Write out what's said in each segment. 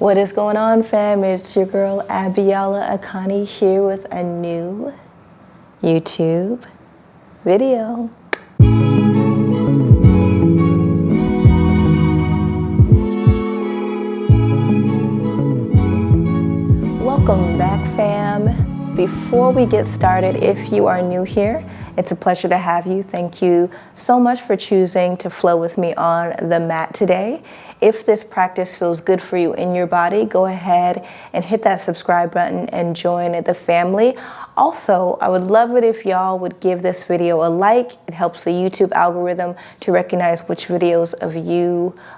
What is going on, fam? It's your girl Biola Akani here with a new YouTube video. Welcome back, fam. Before we get started, if you are new here, it's a pleasure to have you. Thank you so much for choosing to flow with me on the mat today. If this practice feels good for you in your body, go ahead and hit that subscribe button and join the family. Also, I would love it if y'all would give this video a like. It helps the YouTube algorithm to recognize which videos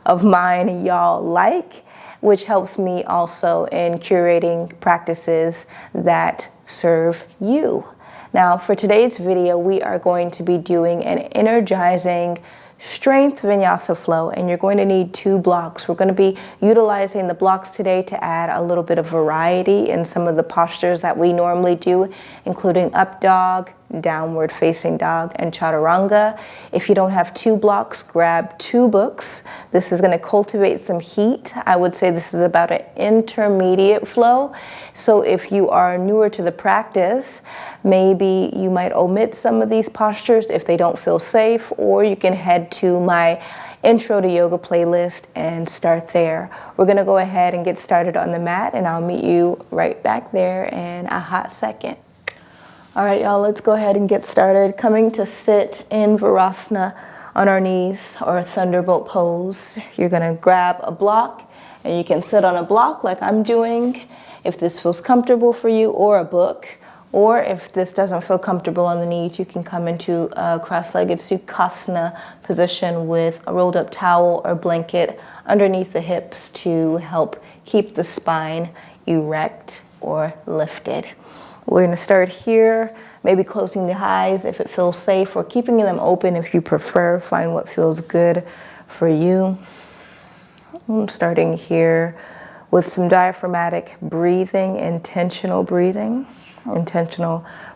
of mine y'all like, which helps me also in curating practices that serve you. Now, for today's video, we are going to be doing an energizing strength vinyasa flow, and you're going to need 2 blocks. We're going to be utilizing the blocks today to add a little bit of variety in some of the postures that we normally do, including up dog, downward facing dog, and chaturanga. If you don't have 2 blocks, grab 2 books. This is going to cultivate some heat. I would say this is about an intermediate flow. So if you are newer to the practice, maybe you might omit some of these postures if they don't feel safe, or you can head to my Intro to Yoga playlist and start there. We're going to go ahead and get started on the mat, and I'll meet you right back there in a hot second. All right, y'all, let's go ahead and get started. Coming to sit in Virasana on our knees, or a thunderbolt pose. You're going to grab a block, and you can sit on a block like I'm doing if this feels comfortable for you, or a book. Or if this doesn't feel comfortable on the knees, you can come into a cross-legged Sukhasana position with a rolled up towel or blanket underneath the hips to help keep the spine erect or lifted. We're going to start here, maybe closing the eyes if it feels safe, or keeping them open if you prefer. Find what feels good for you. I'm starting here with some diaphragmatic breathing, intentional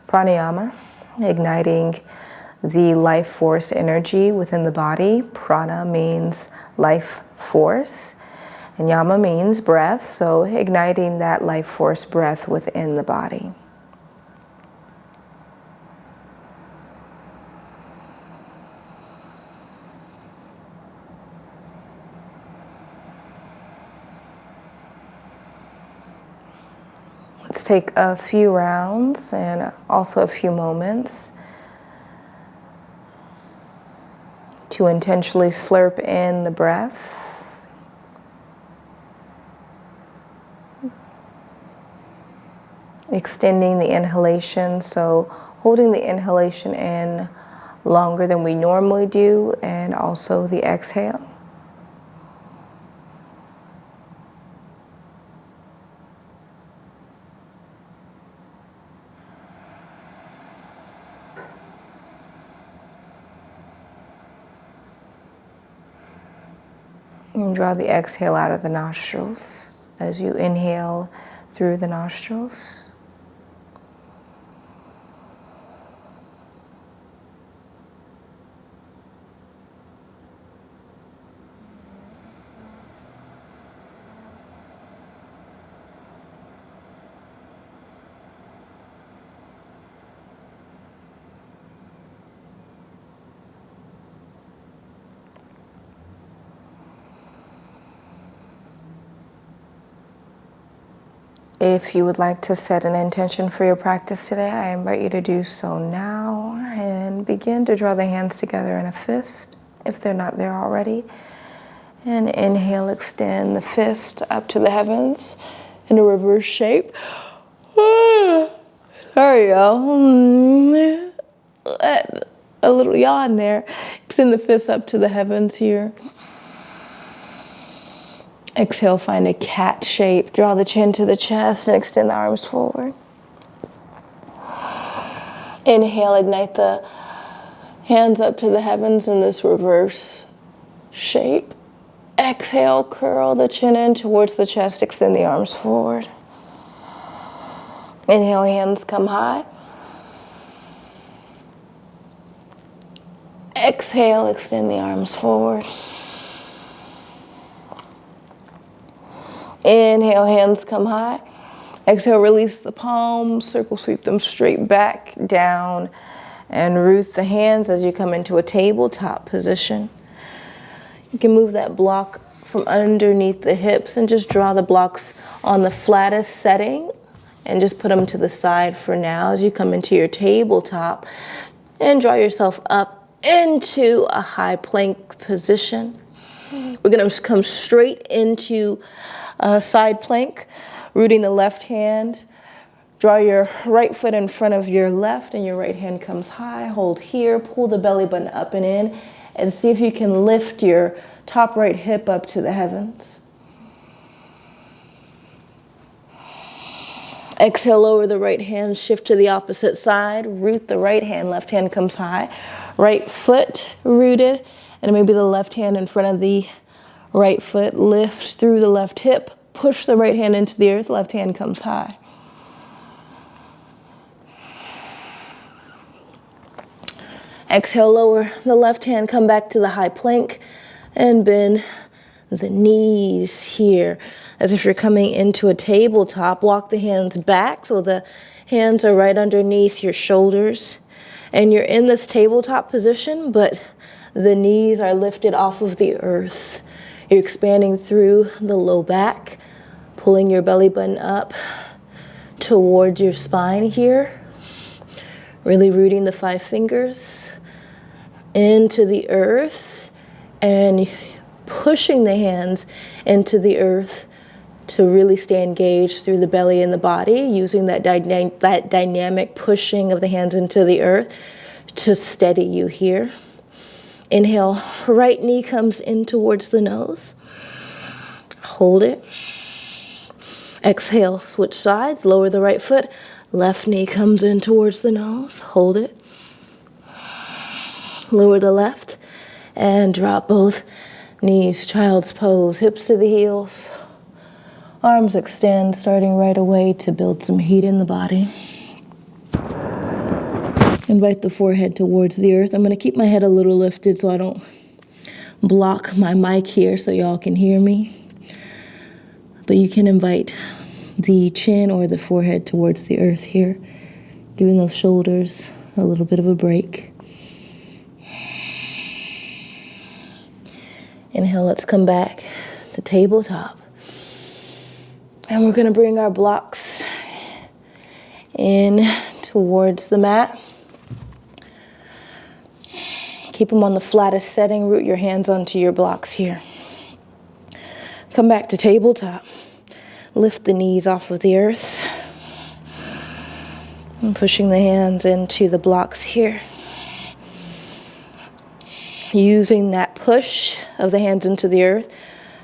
pranayama, igniting the life force energy within the body. Prana means life force, and yama means breath, so igniting that life force breath within the body. Let's take a few rounds and also a few moments to intentionally slurp in the breath. Extending the inhalation, so holding the inhalation in longer than we normally do, and also the exhale. And draw the exhale out of the nostrils as you inhale through the nostrils. If you would like to set an intention for your practice today, I invite you to do so now, and begin to draw the hands together in a fist if they're not there already. And inhale, extend the fist up to the heavens in a reverse shape. Sorry, y'all. A little yawn there. Extend the fist up to the heavens here. Exhale, find a cat shape. Draw the chin to the chest and extend the arms forward. Inhale, ignite the hands up to the heavens in this reverse shape. Exhale, curl the chin in towards the chest, extend the arms forward. Inhale, hands come high. Exhale, extend the arms forward. Inhale, hands come high. Exhale, release the palms, circle sweep them straight back, down, and root the hands as you come into a tabletop position. You can move that block from underneath the hips and just draw the blocks on the flattest setting and just put them to the side for now as you come into your tabletop and draw yourself up into a high plank position. We're going to come straight into a side plank, rooting the left hand. Draw your right foot in front of your left and your right hand comes high. Hold here, pull the belly button up and in, and see if you can lift your top right hip up to the heavens. Exhale, lower the right hand, shift to the opposite side, root the right hand, left hand comes high. Right foot rooted, and maybe the left hand in front of the right foot, lift through the left hip, push the right hand into the earth, left hand comes high. Exhale, lower the left hand, come back to the high plank and bend the knees here. As if you're coming into a tabletop, walk the hands back so the hands are right underneath your shoulders. And you're in this tabletop position, but the knees are lifted off of the earth. You're expanding through the low back, pulling your belly button up towards your spine here. Really rooting the 5 fingers into the earth and pushing the hands into the earth to really stay engaged through the belly and the body, using that dynamic pushing of the hands into the earth to steady you here. Inhale, right knee comes in towards the nose. Hold it. Exhale, switch sides, lower the right foot. Left knee comes in towards the nose. Hold it. Lower the left and drop both knees, child's pose, hips to the heels. Arms extend, starting right away to build some heat in the body. Invite the forehead towards the earth. I'm going to keep my head a little lifted so I don't block my mic here so y'all can hear me. But you can invite the chin or the forehead towards the earth here, giving those shoulders a little bit of a break. Inhale, let's come back to tabletop. And we're going to bring our blocks in towards the mat. Keep them on the flattest setting. Root your hands onto your blocks here. Come back to tabletop. Lift the knees off of the earth. And pushing the hands into the blocks here. Using that push of the hands into the earth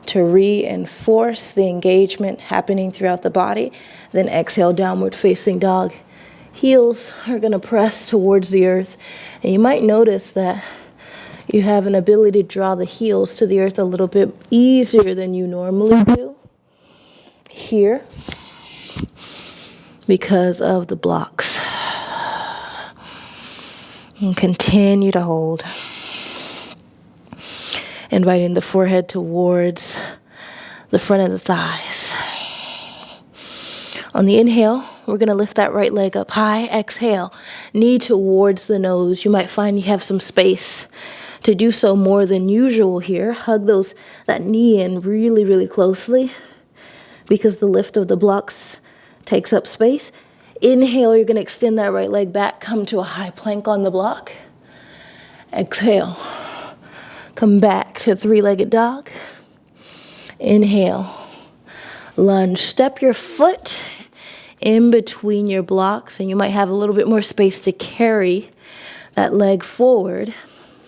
to reinforce the engagement happening throughout the body. Then exhale, downward facing dog. Heels are going to press towards the earth. And you might notice that you have an ability to draw the heels to the earth a little bit easier than you normally do here because of the blocks. And continue to hold. Inviting the forehead towards the front of the thighs. On the inhale, we're going to lift that right leg up high. Exhale, knee towards the nose. You might find you have some space to do so more than usual here. Hug that knee in really, really closely because the lift of the blocks takes up space. Inhale, you're going to extend that right leg back. Come to a high plank on the block. Exhale. Come back to three-legged dog. Inhale. Lunge. Step your foot in between your blocks, and you might have a little bit more space to carry that leg forward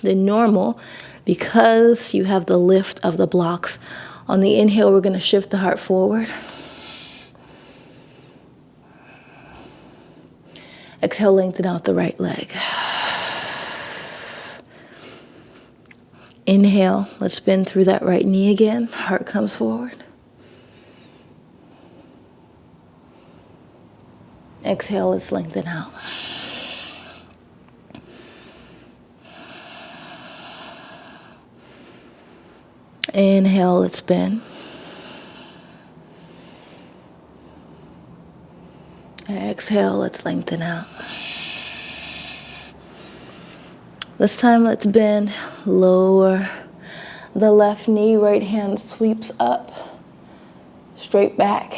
than normal because you have the lift of the blocks. On the inhale, we're going to shift the heart forward. Exhale, lengthen out the right leg. Inhale, let's bend through that right knee again. Heart comes forward. Exhale, let's lengthen out. Inhale, let's bend. Exhale, let's lengthen out. This time, let's bend, lower the left knee, right hand sweeps up, straight back,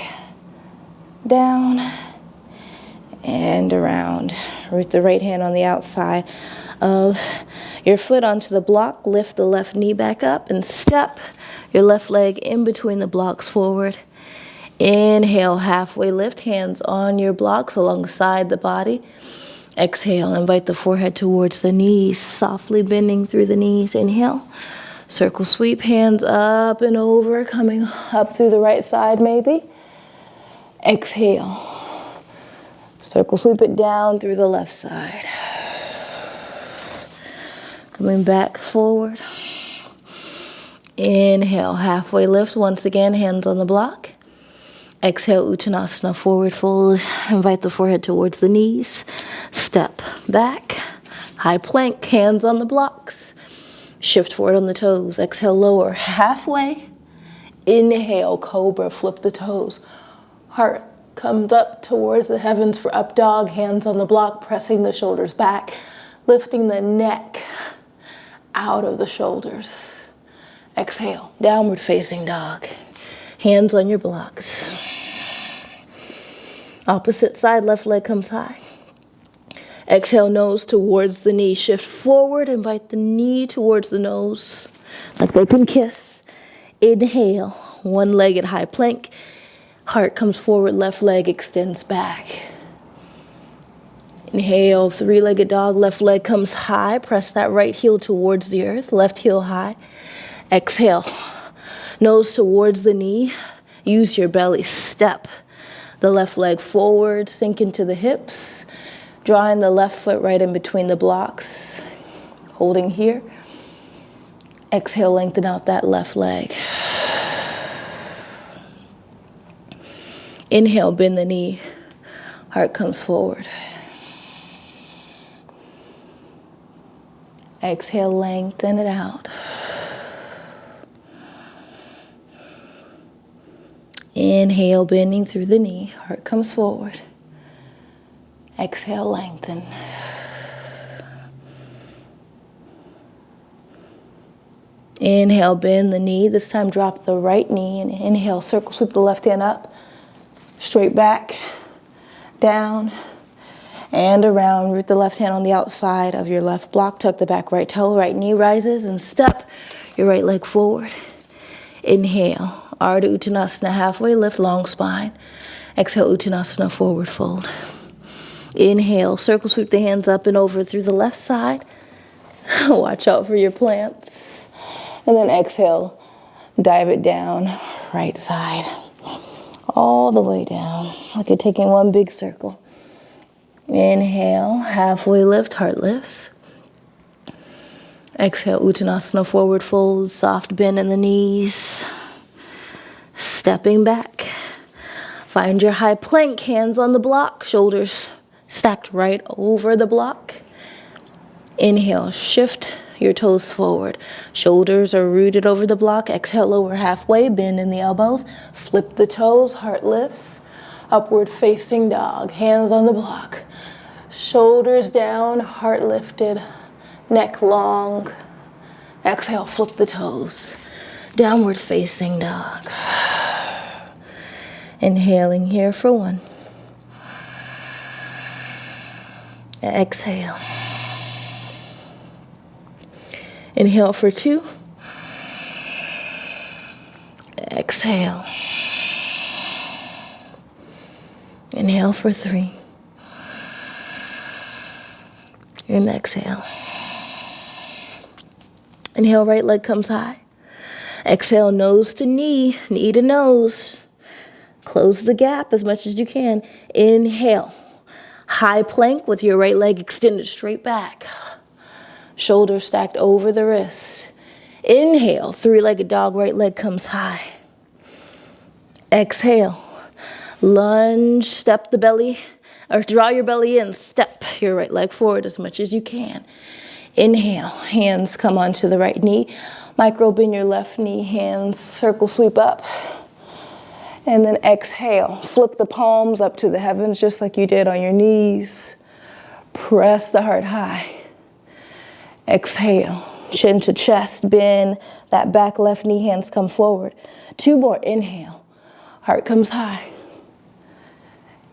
down, and around. Root the right hand on the outside of your foot onto the block. Lift the left knee back up and step your left leg in between the blocks forward. Inhale, halfway lift, hands on your blocks alongside the body. Exhale, invite the forehead towards the knees, softly bending through the knees. Inhale, circle sweep, hands up and over, coming up through the right side maybe. Exhale, circle sweep it down through the left side. Coming back forward. Inhale, halfway lift, once again, hands on the block. Exhale, Uttanasana, forward fold. Invite the forehead towards the knees. Step back. High plank, hands on the blocks. Shift forward on the toes. Exhale, lower halfway. Inhale, cobra, flip the toes. Heart comes up towards the heavens for up dog. Hands on the block, pressing the shoulders back. Lifting the neck out of the shoulders. Exhale, downward facing dog. Hands on your blocks. Opposite side, left leg comes high. Exhale, nose towards the knee. Shift forward, invite the knee towards the nose, like they can kiss. Inhale, one-legged high plank. Heart comes forward, left leg extends back. Inhale, three-legged dog, left leg comes high. Press that right heel towards the earth, left heel high. Exhale, nose towards the knee. Use your belly, step the left leg forward, sink into the hips. Drawing the left foot right in between the blocks. Holding here. Exhale, lengthen out that left leg. Inhale, bend the knee. Heart comes forward. Exhale, lengthen it out. Inhale, bending through the knee. Heart comes forward. Exhale, lengthen. Inhale, bend the knee. This time drop the right knee and inhale, circle sweep the left hand up. Straight back, down, and around. Root the left hand on the outside of your left block. Tuck the back right toe. Right knee rises and step your right leg forward. Inhale, Ardha Uttanasana, halfway lift, long spine. Exhale, Uttanasana, forward fold. Inhale, circle sweep the hands up and over through the left side. Watch out for your plants. And then exhale, dive it down, right side. All the way down, like you're taking one big circle. Inhale, halfway lift, heart lifts. Exhale, Uttanasana, forward fold, soft bend in the knees. Stepping back. Find your high plank, hands on the block, shoulders stacked right over the block. Inhale, shift your toes forward. Shoulders are rooted over the block. Exhale, lower halfway, bend in the elbows. Flip the toes, heart lifts. Upward facing dog, hands on the block. Shoulders down, heart lifted, neck long. Exhale, flip the toes. Downward facing dog. Inhaling here for 1. Exhale. Inhale for 2. Exhale. Inhale for 3. And exhale. Inhale, right leg comes high. Exhale, nose to knee, knee to nose. Close the gap as much as you can. Inhale. High plank with your right leg extended straight back. Shoulders stacked over the wrist. Inhale, three-legged dog, right leg comes high. Exhale. Lunge, step the belly, or draw your belly in, step your right leg forward as much as you can. Inhale, hands come onto the right knee. Micro bend your left knee, hands circle sweep up. And then exhale, flip the palms up to the heavens just like you did on your knees. Press the heart high. Exhale, chin to chest, bend that back left knee, hands come forward. 2 more, inhale, heart comes high.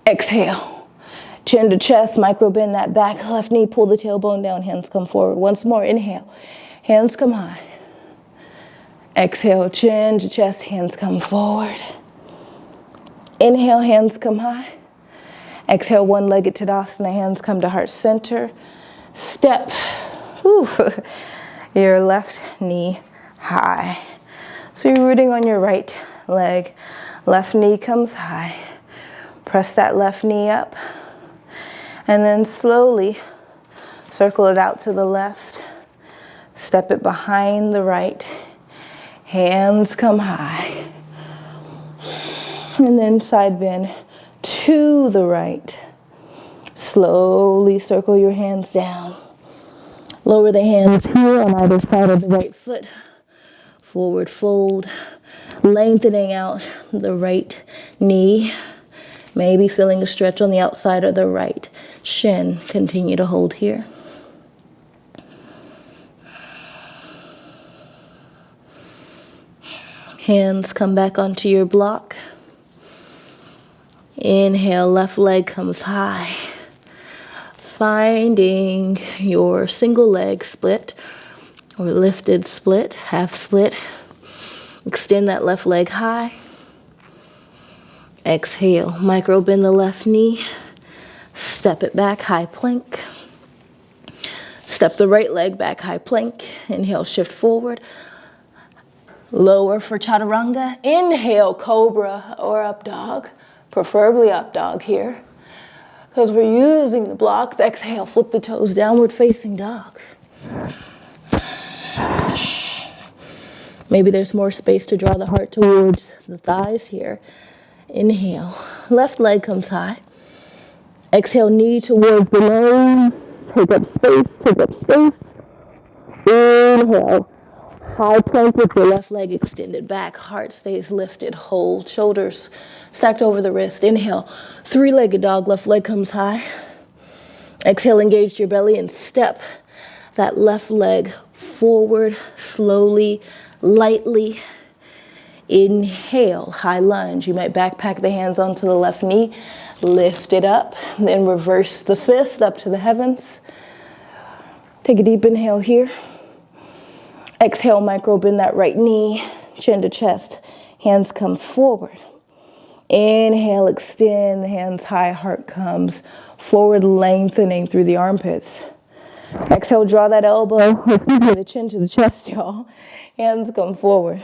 Exhale, chin to chest, micro bend that back left knee, pull the tailbone down, hands come forward. Once more, inhale, hands come high. Exhale, chin to chest, hands come forward. Inhale, hands come high. Exhale, one-legged Tadasana, hands come to heart center. Step your left knee high. So you're rooting on your right leg. Left knee comes high. Press that left knee up. And then slowly circle it out to the left. Step it behind the right. Hands come high. And then side bend to the right. Slowly circle your hands down. Lower the hands here on either side of the right foot. Forward fold. Lengthening out the right knee. Maybe feeling a stretch on the outside of the right shin. Continue to hold here. Hands come back onto your block. Inhale, left leg comes high. Finding your single leg split or lifted split, half split. Extend that left leg high. Exhale, micro bend the left knee. Step it back, high plank. Step the right leg back, high plank. Inhale, shift forward. Lower for chaturanga. Inhale, cobra or up dog. Preferably up dog here, because we're using the blocks. Exhale, flip the toes, downward facing dog. Maybe there's more space to draw the heart towards the thighs here. Inhale, left leg comes high. Exhale, knee towards the nose. Take up space, take up space. Inhale. High plank with your left leg extended back. Heart stays lifted. Hold. Shoulders stacked over the wrist. Inhale. 3-legged dog. Left leg comes high. Exhale. Engage your belly and step that left leg forward slowly, lightly. Inhale. High lunge. You might backpack the hands onto the left knee. Lift it up. Then reverse the fist up to the heavens. Take a deep inhale here. Exhale, micro bend that right knee, chin to chest. Hands come forward. Inhale, extend the hands high, heart comes forward, lengthening through the armpits. Exhale, draw that elbow, the chin to the chest, y'all. Hands come forward.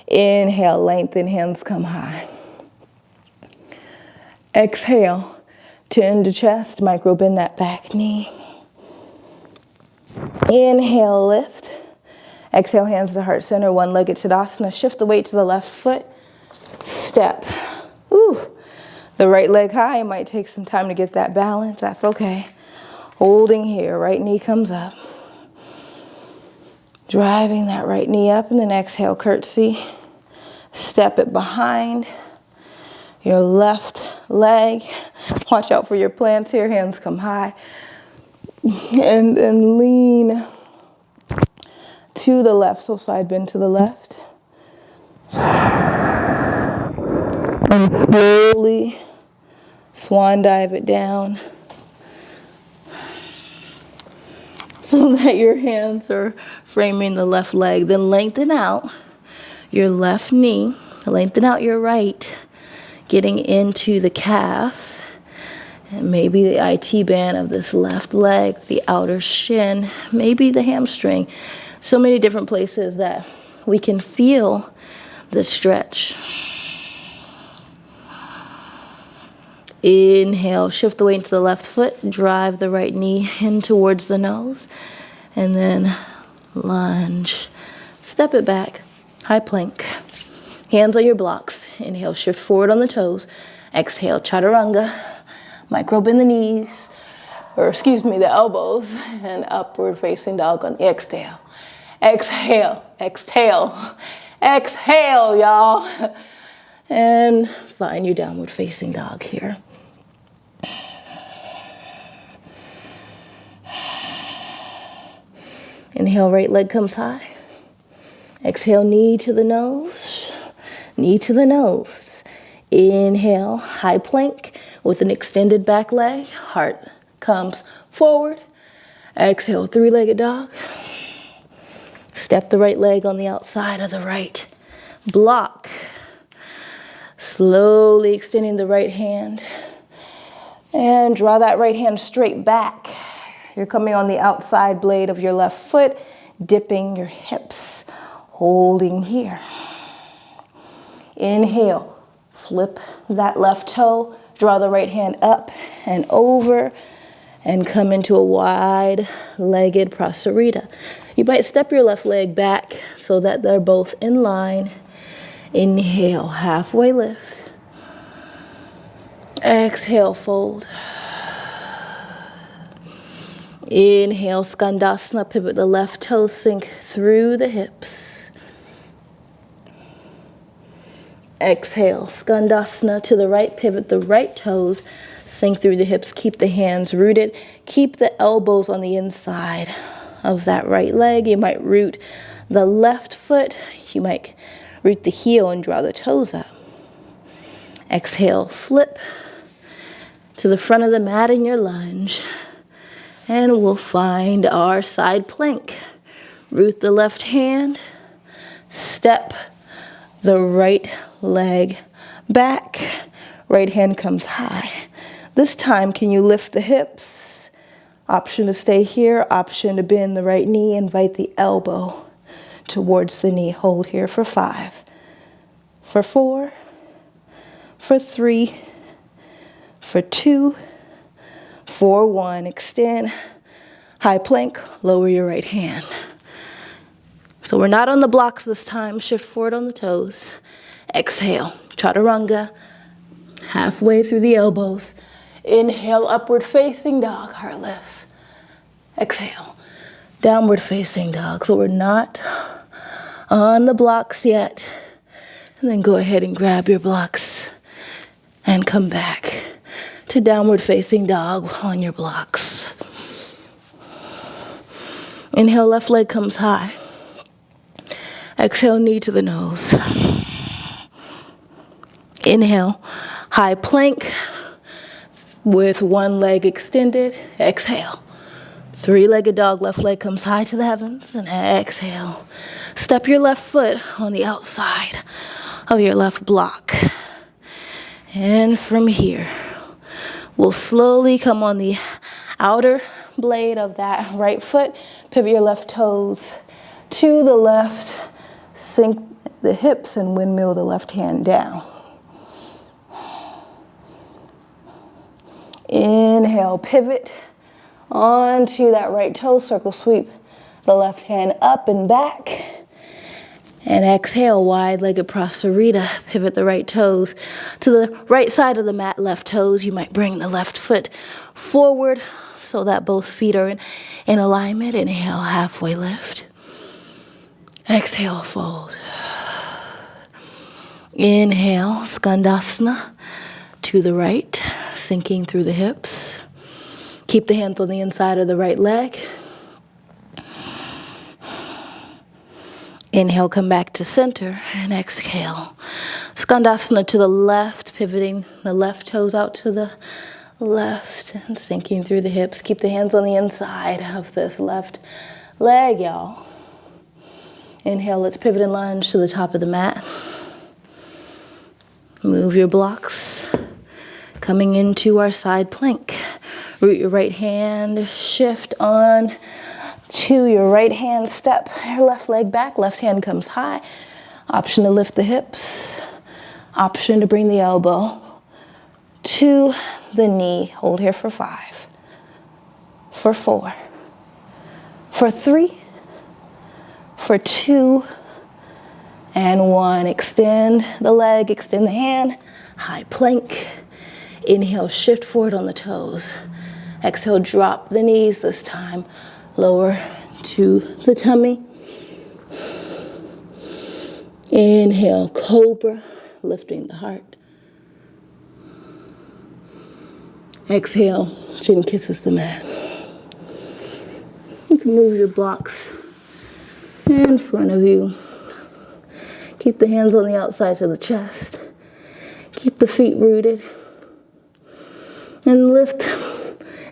Inhale, lengthen, hands come high. Exhale, chin to chest, micro bend that back knee. Inhale, lift. Exhale, hands to heart center, one-legged Tadasana. Shift the weight to the left foot. Step. The right leg high. It might take some time to get that balance. That's okay. Holding here. Right knee comes up. Driving that right knee up, and then exhale, curtsy. Step it behind your left leg. Watch out for your plants here. Hands come high. And lean to the left, so side bend to the left. And slowly swan dive it down so that your hands are framing the left leg. Then lengthen out your left knee, lengthen out your right, getting into the calf. And maybe the IT band of this left leg, the outer shin, maybe the hamstring. So many different places that we can feel the stretch. Inhale, shift the weight to the left foot, drive the right knee in towards the nose, and then lunge. Step it back, high plank. Hands on your blocks. Inhale, shift forward on the toes. Exhale, chaturanga. Micro bend the knees, the elbows, and upward facing dog on the exhale. Exhale, exhale, exhale, y'all. And find your downward facing dog here. Inhale, right leg comes high. Exhale, knee to the nose, knee to the nose. Inhale, high plank with an extended back leg. Heart comes forward. Exhale, three-legged dog. Step the right leg on the outside of the right block. Slowly extending the right hand. And draw that right hand straight back. You're coming on the outside blade of your left foot, dipping your hips, holding here. Inhale, flip that left toe, draw the right hand up and over, and come into a wide-legged prostarita. You might step your left leg back so that they're both in line. Inhale, halfway lift. Exhale, fold. Inhale, Skandasana, pivot the left toe, sink through the hips. Exhale, Skandasana to the right, pivot the right toes, sink through the hips, keep the hands rooted, keep the elbows on the inside of that right leg. You might root the left foot, you might root the heel and draw the toes up. Exhale, flip to the front of the mat in your lunge. And we'll find our side plank. Root the left hand, step the right leg back, right hand comes high. This time, can you lift the hips? Option to stay here, option to bend the right knee, invite the elbow towards the knee. Hold here for 5, for 4, for 3, for 2, for 1, extend, high plank, lower your right hand. So we're not on the blocks this time, shift forward on the toes. Exhale, chaturanga, halfway through the elbows. Inhale, upward facing dog, heart lifts. Exhale, downward facing dog. So we're not on the blocks yet. And then go ahead and grab your blocks and come back to downward facing dog on your blocks. Inhale, left leg comes high. Exhale, knee to the nose. Inhale, high plank with one leg extended. Exhale, three-legged dog, left leg comes high to the heavens. And exhale, step your left foot on the outside of your left block. And from here, we'll slowly come on the outer blade of that right foot. Pivot your left toes to the left. Sink the hips and windmill the left hand down. Inhale, pivot onto that right toe. Circle sweep the left hand up and back. And exhale, wide-legged prostarita. Pivot the right toes to the right side of the mat, left toes. You might bring the left foot forward so that both feet are in alignment. Inhale, halfway lift. Exhale, fold. Inhale, Skandasana to the right, sinking through the hips. Keep the hands on the inside of the right leg. Inhale, come back to center, and exhale. Skandasana to the left, pivoting the left toes out to the left and sinking through the hips. Keep the hands on the inside of this left leg, y'all. Inhale, let's pivot and lunge to the top of the mat. Move your blocks. Coming into our side plank. Root your right hand, shift on to your right hand, step your left leg back, left hand comes high. Option to lift the hips. Option to bring the elbow to the knee. Hold here for 5, for 4, for 3, for 2, and 1. Extend the leg, extend the hand, high plank. Inhale, shift forward on the toes. Exhale, drop the knees this time. Lower to the tummy. Inhale, cobra. lifting the heart. Exhale, chin kisses the mat. You can move your blocks in front of you. Keep the hands on the outsides of the chest. Keep the feet rooted. And lift.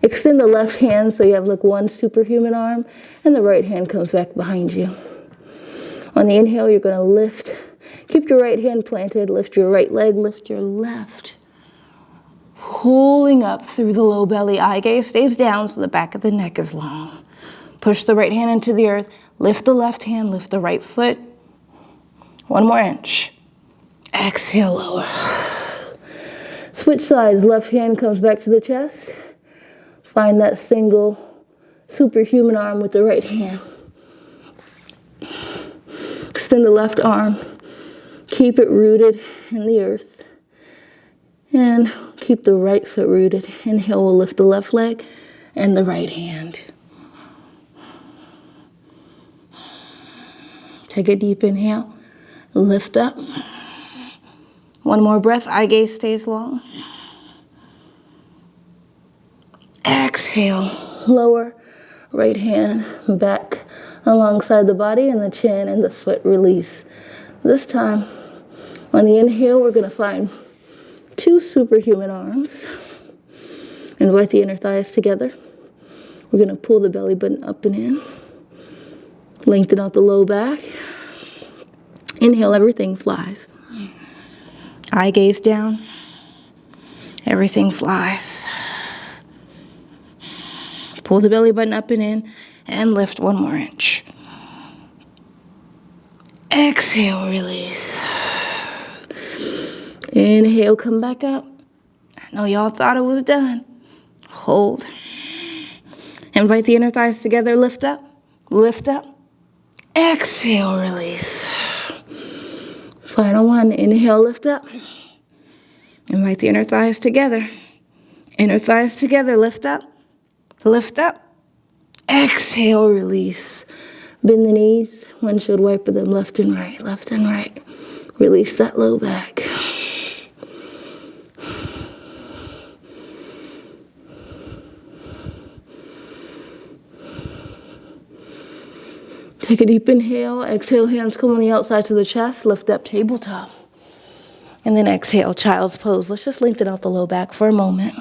Extend the left hand so you have like one superhuman arm, and the right hand comes back behind you. On the inhale, you're going to lift. Keep your right hand planted. Lift your right leg. Lift your left. Pulling up through the low belly. Eye gaze stays down so the back of the neck is long. Push the right hand into the earth. Lift the left hand. Lift the right foot. One more inch. Exhale, lower. Switch sides. Left hand comes back to the chest. Find that single superhuman arm with the right hand. Extend the left arm. Keep it rooted in the earth. And keep the right foot rooted. Inhale, we'll lift the left leg and the right hand. Take a deep inhale. Lift up. One more breath. Eye gaze stays long. Exhale. Lower. Right hand back alongside the body, and the chin and the foot release. This time, on the inhale, we're going to find two superhuman arms. Invite the inner thighs together. We're going to pull the belly button up and in. Lengthen out the low back. Inhale, everything flies. Eye gaze down. Everything flies. Pull the belly button up and in, and lift one more inch. Exhale, release. Inhale, come back up. I know y'all thought it was done. Hold. Invite the inner thighs together. Lift up. Lift up. Exhale, release. Final one. Inhale, lift up. Invite the inner thighs together. Inner thighs together. Lift up. Lift up. Exhale, release. Bend the knees. Windshield wiper them left and right. Left and right. Release that low back. Take a deep inhale. Exhale, hands come on the outsides of the chest. Lift up, tabletop. And then exhale, child's pose. Let's just lengthen out the low back for a moment.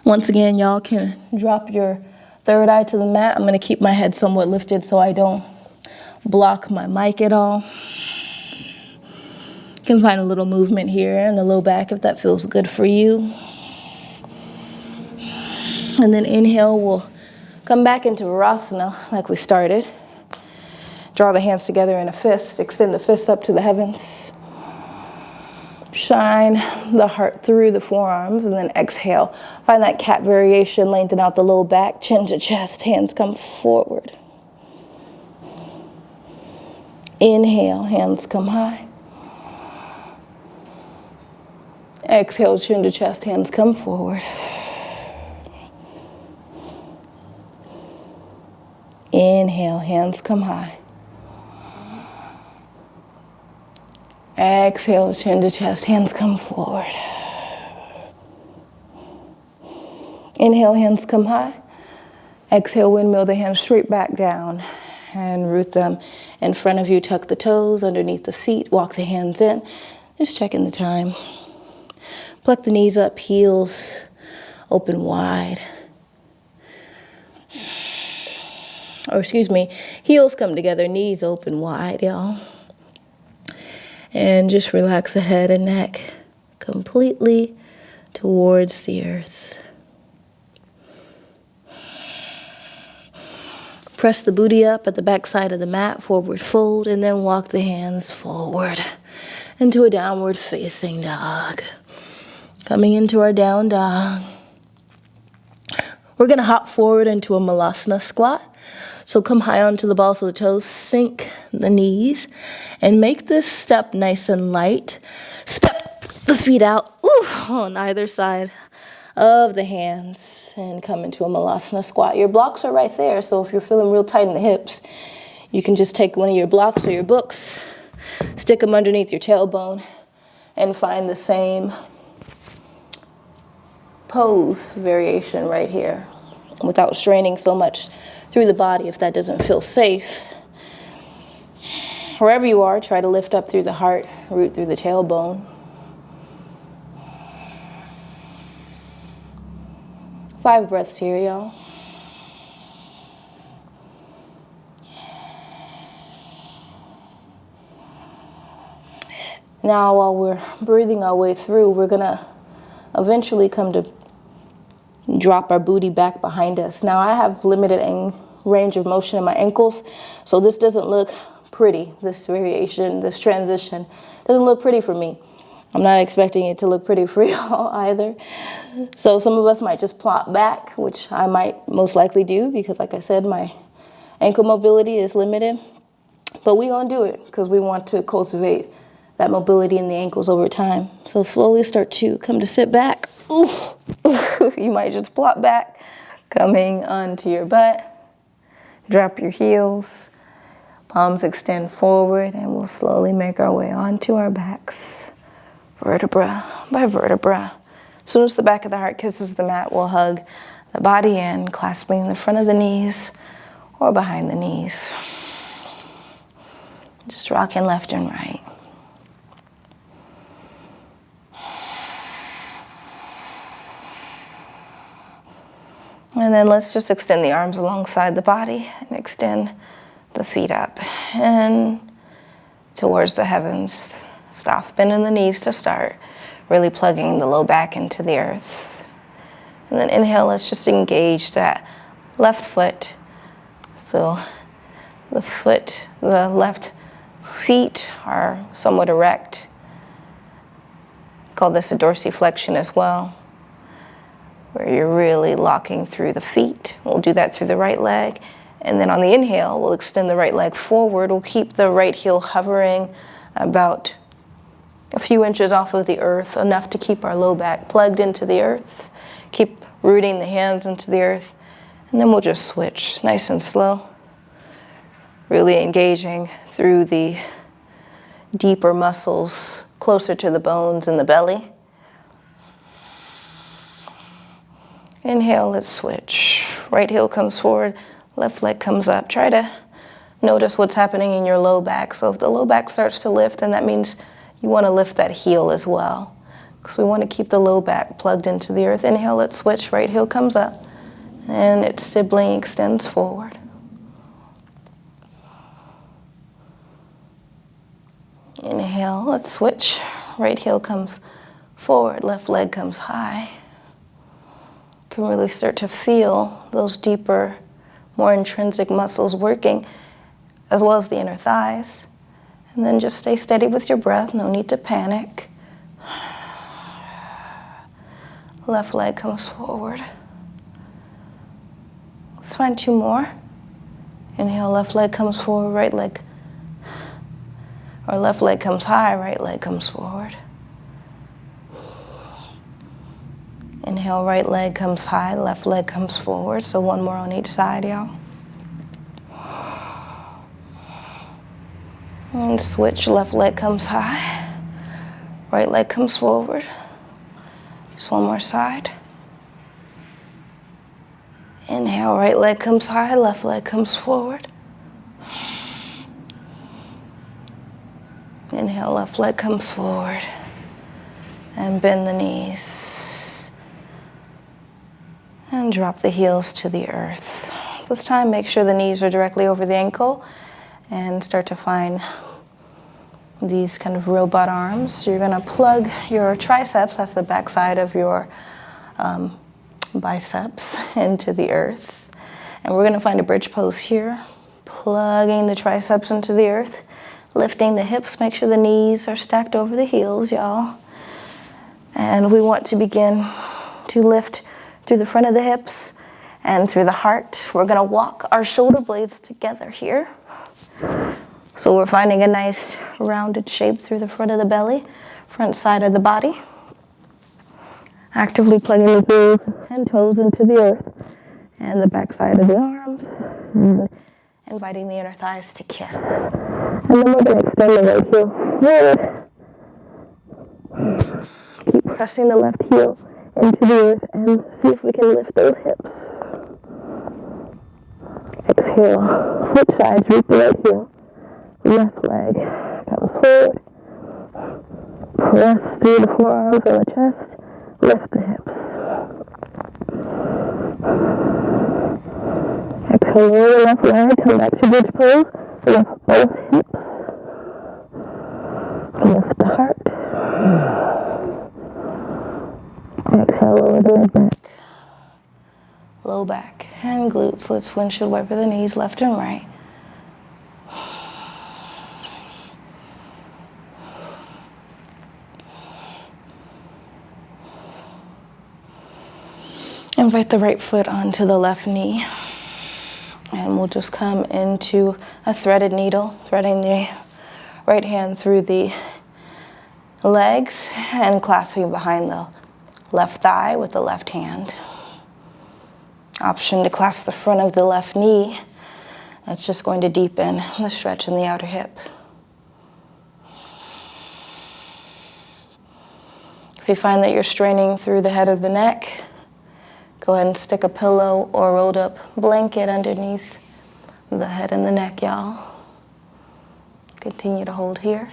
Once again, y'all can drop your third eye to the mat. I'm going to keep my head somewhat lifted so I don't block my mic at all. You can find a little movement here in the low back if that feels good for you. And then inhale, we'll come back into Virasana like we started. Draw the hands together in a fist. Extend the fist up to the heavens. Shine the heart through the forearms, and then exhale. Find that cat variation. Lengthen out the low back, chin to chest. Hands come forward. Inhale, hands come high. Exhale, chin to chest. Hands come forward. Inhale, hands come high. Exhale, chin to chest, hands come forward. Inhale, hands come high. Exhale, windmill the hands straight back down and root them in front of you. Tuck the toes underneath the feet. Walk the hands in. Just checking the time. Pluck the knees up, heels open wide. Heels come together, knees open wide, y'all. And just relax the head and neck completely towards the earth. Press the booty up at the back side of the mat, forward fold, and then walk the hands forward into a downward facing dog. Coming into our down dog. We're going to hop forward into a Malasana squat. So come high onto the balls of the toes, sink the knees, and make this step nice and light. Step the feet out on either side of the hands and come into a Malasana squat. Your blocks are right there, so if you're feeling real tight in the hips, You can just take one of your blocks or your books, stick them underneath your tailbone, and find the same pose variation right here without straining so much through the body if that doesn't feel safe. Wherever you are, try to lift up through the heart, root through the tailbone. 5 breaths here, y'all. Now, while we're breathing our way through, we're going to eventually come to drop our booty back behind us. Now, I have limited range of motion in my ankles, so this doesn't look pretty. This variation, this transition doesn't look pretty for me. I'm not expecting it to look pretty for y'all either. So some of us might just plop back, which I might most likely do because, like I said, my ankle mobility is limited. But we're going to do it because we want to cultivate that mobility in the ankles over time. So slowly start to come to sit back. Oof. You might just plop back, coming onto your butt. Drop your heels. Palms extend forward, and we'll slowly make our way onto our backs, vertebra by vertebra. As soon as the back of the heart kisses the mat, we'll hug the body in, clasping the front of the knees or behind the knees. Just rocking left and right. And then let's just extend the arms alongside the body and extend the feet up and towards the heavens. Stop bending the knees to start, really plugging the low back into the earth. And then inhale, let's just engage that left foot. So the left feet are somewhat erect. Call this a dorsiflexion as well, where you're really locking through the feet. We'll do that through the right leg. And then on the inhale, we'll extend the right leg forward. We'll keep the right heel hovering about a few inches off of the earth, enough to keep our low back plugged into the earth. Keep rooting the hands into the earth. And then we'll just switch nice and slow, really engaging through the deeper muscles closer to the bones in the belly. Inhale, let's switch. Right heel comes forward, left leg comes up. Try to notice what's happening in your low back. So if the low back starts to lift, then that means you want to lift that heel as well, because we want to keep the low back plugged into the earth. Inhale, let's switch. Right heel comes up, and its sibling extends forward. Inhale, let's switch. Right heel comes forward, left leg comes high. You can really start to feel those deeper, more intrinsic muscles working, as well as the inner thighs. And then just stay steady with your breath, no need to panic. Left leg comes forward. Let's find 2 more. Inhale, left leg comes forward, right leg, or left leg comes high, right leg comes forward. Inhale, right leg comes high, left leg comes forward. So 1 more on each side, y'all. And switch, left leg comes high, right leg comes forward. Just 1 more side. Inhale, right leg comes high, left leg comes forward. Inhale, left leg comes forward. And bend the knees. And drop the heels to the earth. This time, make sure the knees are directly over the ankle and start to find these kind of robot arms. You're going to plug your triceps, that's the back side of your biceps, into the earth. And we're going to find a bridge pose here, plugging the triceps into the earth, lifting the hips. Make sure the knees are stacked over the heels, y'all. And we want to begin to lift through the front of the hips and through the heart. We're going to walk our shoulder blades together here. So we're finding a nice rounded shape through the front of the belly, front side of the body. Actively plugging the heels and toes into the earth and the back side of the arms inviting the inner thighs to kiss. And then we're going to extend the right heel forward. Keep pressing the left heel into the earth and see if we can lift those hips. Exhale, switch sides, root the right heel, left leg comes forward. Press through the forearms and the chest, lift the hips. Exhale, lower the left leg, come back to bridge pose, lift both hips. Lift the heart. Exhale, lower the mid back. Low back and glutes. Let's windshield wiper the knees left and right. Invite the right foot onto the left knee. And we'll just come into a threaded needle, threading the right hand through the legs and clasping behind the left thigh with the left hand. Option to clasp the front of the left knee. That's just going to deepen the stretch in the outer hip. If you find that you're straining through the head of the neck, go ahead and stick a pillow or rolled up blanket underneath the head and the neck, y'all. Continue to hold here.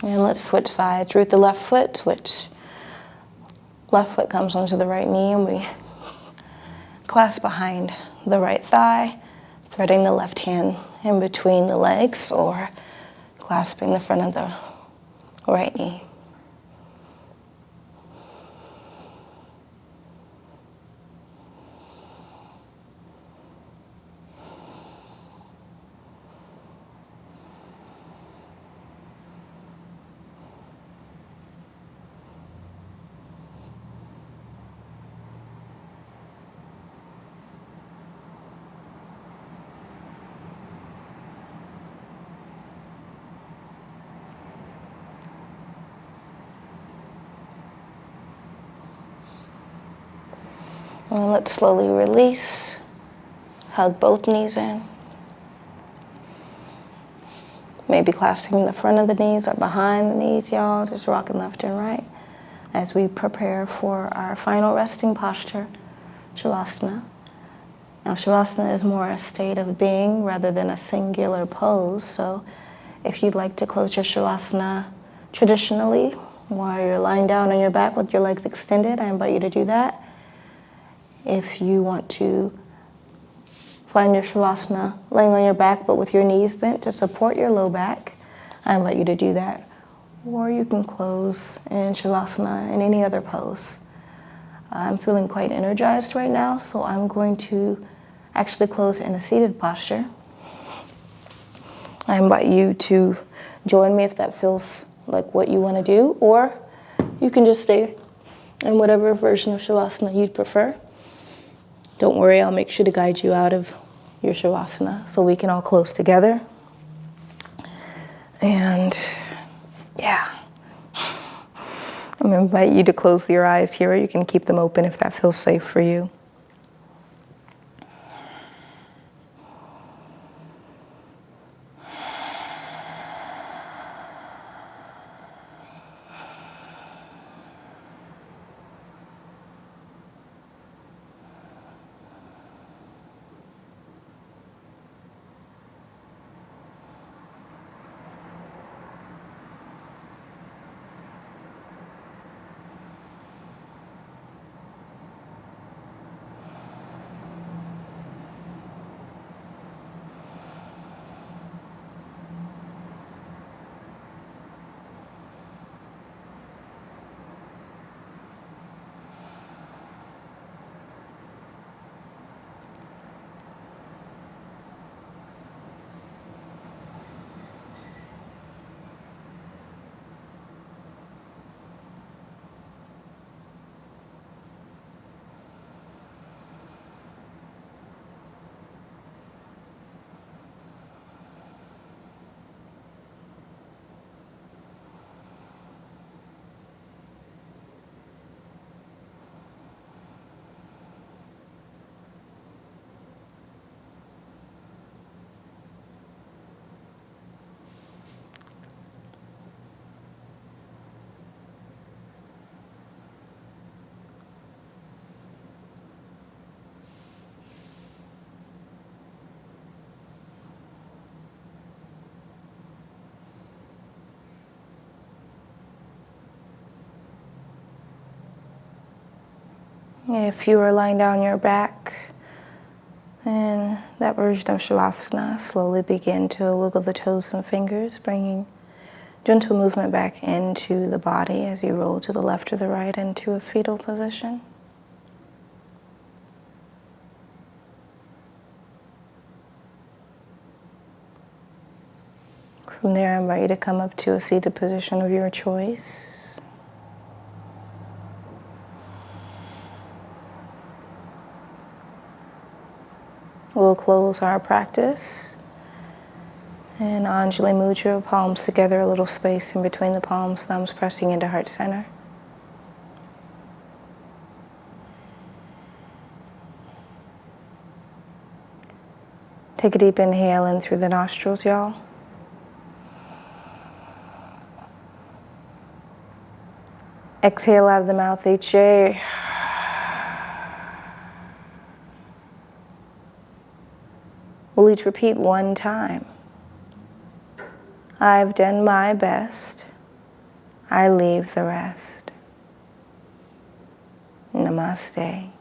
And let's switch sides. Root the left foot, switch. Left foot comes onto the right knee and we clasp behind the right thigh, threading the left hand in between the legs or clasping the front of the right knee. And let's slowly release. Hug both knees in. Maybe clasping the front of the knees or behind the knees, y'all. Just rocking left and right as we prepare for our final resting posture, Shavasana. Now, Shavasana is more a state of being rather than a singular pose. So if you'd like to close your Shavasana traditionally, while you're lying down on your back with your legs extended, I invite you to do that. If you want to find your Shavasana laying on your back but with your knees bent to support your low back, I invite you to do that. Or you can close in Shavasana in any other pose. I'm feeling quite energized right now, so I'm going to actually close in a seated posture. I invite you to join me if that feels like what you want to do, or you can just stay in whatever version of Shavasana you'd prefer. Don't worry, I'll make sure to guide you out of your Shavasana so we can all close together. And yeah, I'm going to invite you to close your eyes here, or you can keep them open if that feels safe for you. If you are lying down your back in that version of Shavasana, slowly begin to wiggle the toes and fingers, bringing gentle movement back into the body as you roll to the left or the right into a fetal position. From there, I invite you to come up to a seated position of your choice. We'll close our practice in Anjali Mudra, palms together, a little space in between the palms, thumbs pressing into heart center. Take a deep inhale in through the nostrils, y'all. Exhale out of the mouth each day. We'll each repeat one time. I've done my best. I leave the rest. Namaste.